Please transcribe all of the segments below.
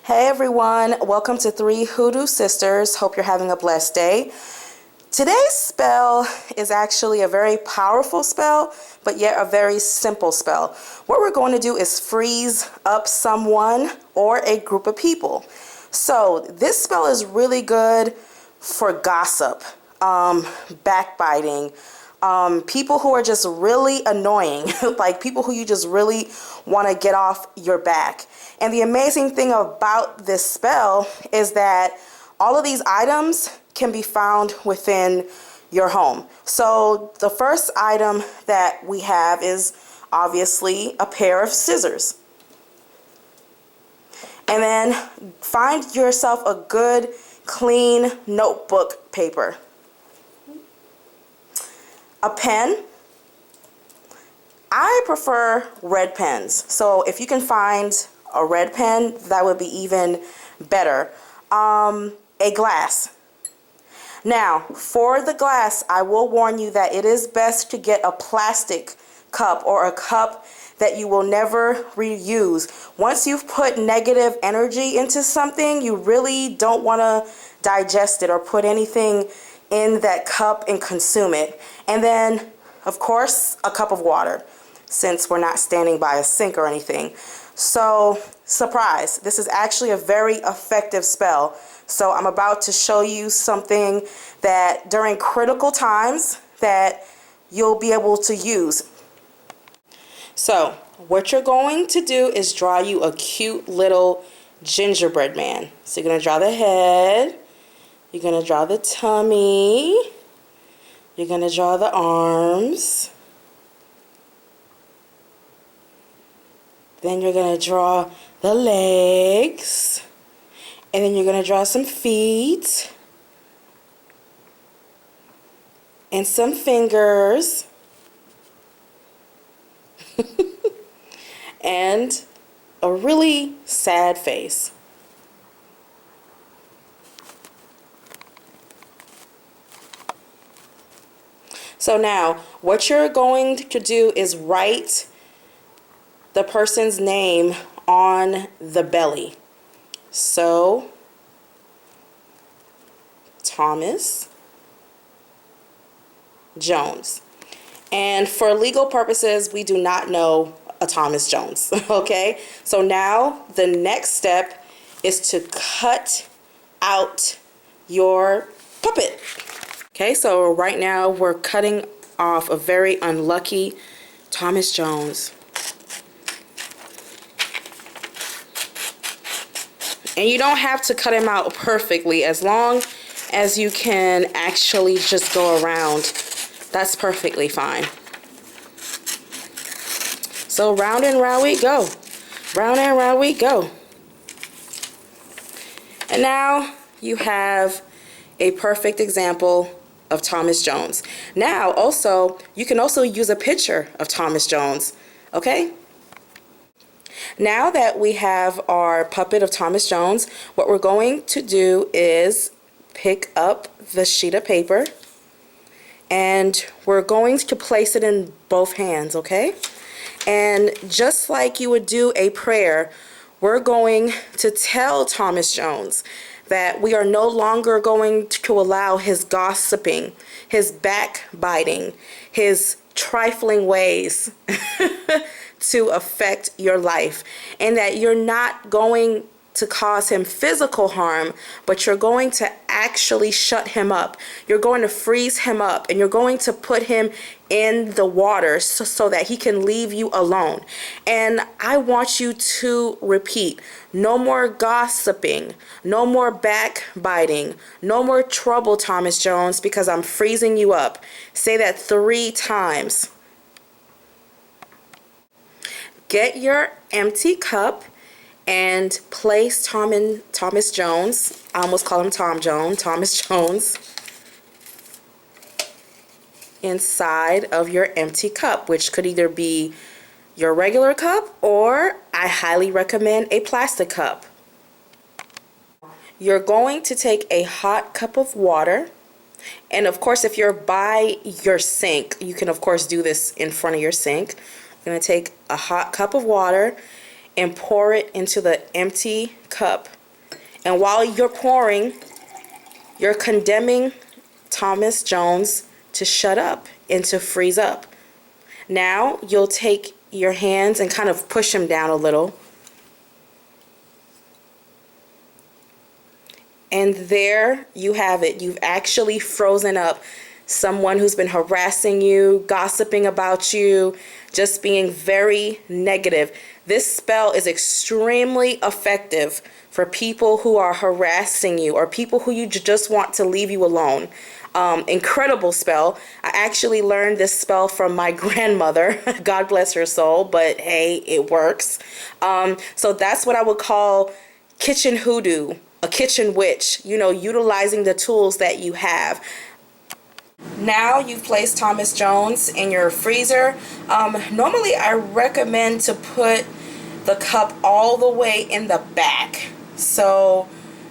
Hey everyone, welcome to 3 Hoodoo Sisters. Hope you're having a blessed day. Today's spell is actually a very powerful spell, but yet a very simple spell. What we're going to do is freeze up someone or a group of people. So this spell is really good for gossip, backbiting, people who are just really annoying, like people who you just really want to get off your back. And the amazing thing about this spell is that all of these items can be found within your home. So the first item that we have is obviously a pair of scissors. And then find yourself a good, clean notebook paper. A pen. I prefer red pens, so if you can find a red pen, that would be even better. A glass. Now, for the glass, I will warn you that it is best to get a plastic cup or a cup that you will never reuse. Once you've put negative energy into something, you really don't want to digest it or put anything in that cup and consume it. And then, of course, a cup of water, since we're not standing by a sink or anything. So, surprise, this is actually a very effective spell. So I'm about to show you something that during critical times that you'll be able to use. So what you're going to do is draw you a cute little gingerbread man. So you're going to draw the head, you're going to draw the tummy, you're going to draw the arms, then you're going to draw the legs, and then you're going to draw some feet and some fingers and a really sad face. So now what you're going to do is write the person's name on the belly. So, Thomas Jones. And for legal purposes, we do not know a Thomas Jones, okay? So now the next step is to cut out your puppet. Okay, so right now we're cutting off a very unlucky Thomas Jones. And you don't have to cut him out perfectly, as long as you can actually just go around. That's perfectly fine. So round and round we go. Round and round we go. And now you have a perfect example of Thomas Jones. Now also, you can also use a picture of Thomas Jones, okay? Now that we have our puppet of Thomas Jones, what we're going to do is pick up the sheet of paper and we're going to place it in both hands, okay? And just like you would do a prayer, we're going to tell Thomas Jones that we are no longer going to allow his gossiping, his backbiting, his trifling ways to affect your life, and that you're not going to cause him physical harm, but you're going to actually shut him up. You're going to freeze him up, and you're going to put him in the water so that he can leave you alone. And I want you to repeat, no more gossiping, no more backbiting, no more trouble, Thomas Jones, because I'm freezing you up. Say that 3 times. Get your empty cup and place Thomas Jones, I almost call him Tom Jones, Thomas Jones, inside of your empty cup, which could either be your regular cup or I highly recommend a plastic cup. You're going to take a hot cup of water, and of course if you're by your sink, you can of course do this in front of your sink. You're going to take a hot cup of water and pour it into the empty cup. And while you're pouring, you're condemning Thomas Jones to shut up and to freeze up. Now you'll take your hands and kind of push him down a little. And there you have it. You've actually frozen up someone who's been harassing you, gossiping about you, just being very negative. This spell is extremely effective for people who are harassing you or people who you just want to leave you alone. Incredible spell. I actually learned this spell from my grandmother. God bless her soul, but hey, it works. So that's what I would call kitchen hoodoo, a kitchen witch, you know, utilizing the tools that you have. Now you've placed Thomas Jones in your freezer. Normally I recommend to put the cup all the way in the back. So,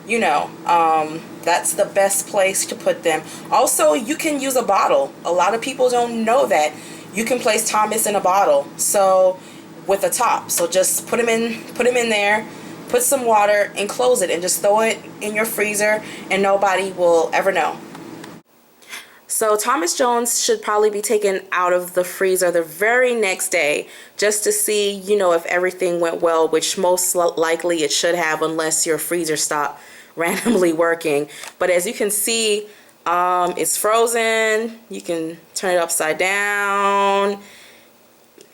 you know, that's the best place to put them. Also, you can use a bottle. A lot of people don't know that. You can place Thomas in a bottle. So, with a top. So just put him in there, put some water and close it and just throw it in your freezer and nobody will ever know. So Thomas Jones should probably be taken out of the freezer the very next day just to see, you know, if everything went well, which most likely it should have unless your freezer stopped randomly working. But as you can see, it's frozen. You can turn it upside down.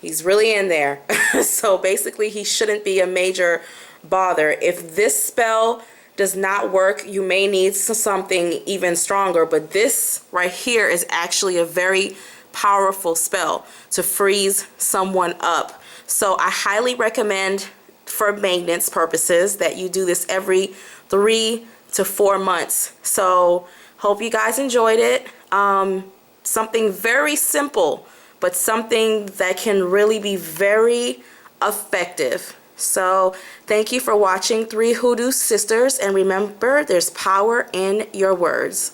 He's really in there. So basically he shouldn't be a major bother. If this spell does not work, you may need something even stronger, but this right here is actually a very powerful spell to freeze someone up. So I highly recommend for maintenance purposes that you do this every 3 to 4 months. So hope you guys enjoyed it. Something very simple, but something that can really be very effective. So thank you for watching 3 Hoodoo Sisters, and remember, there's power in your words.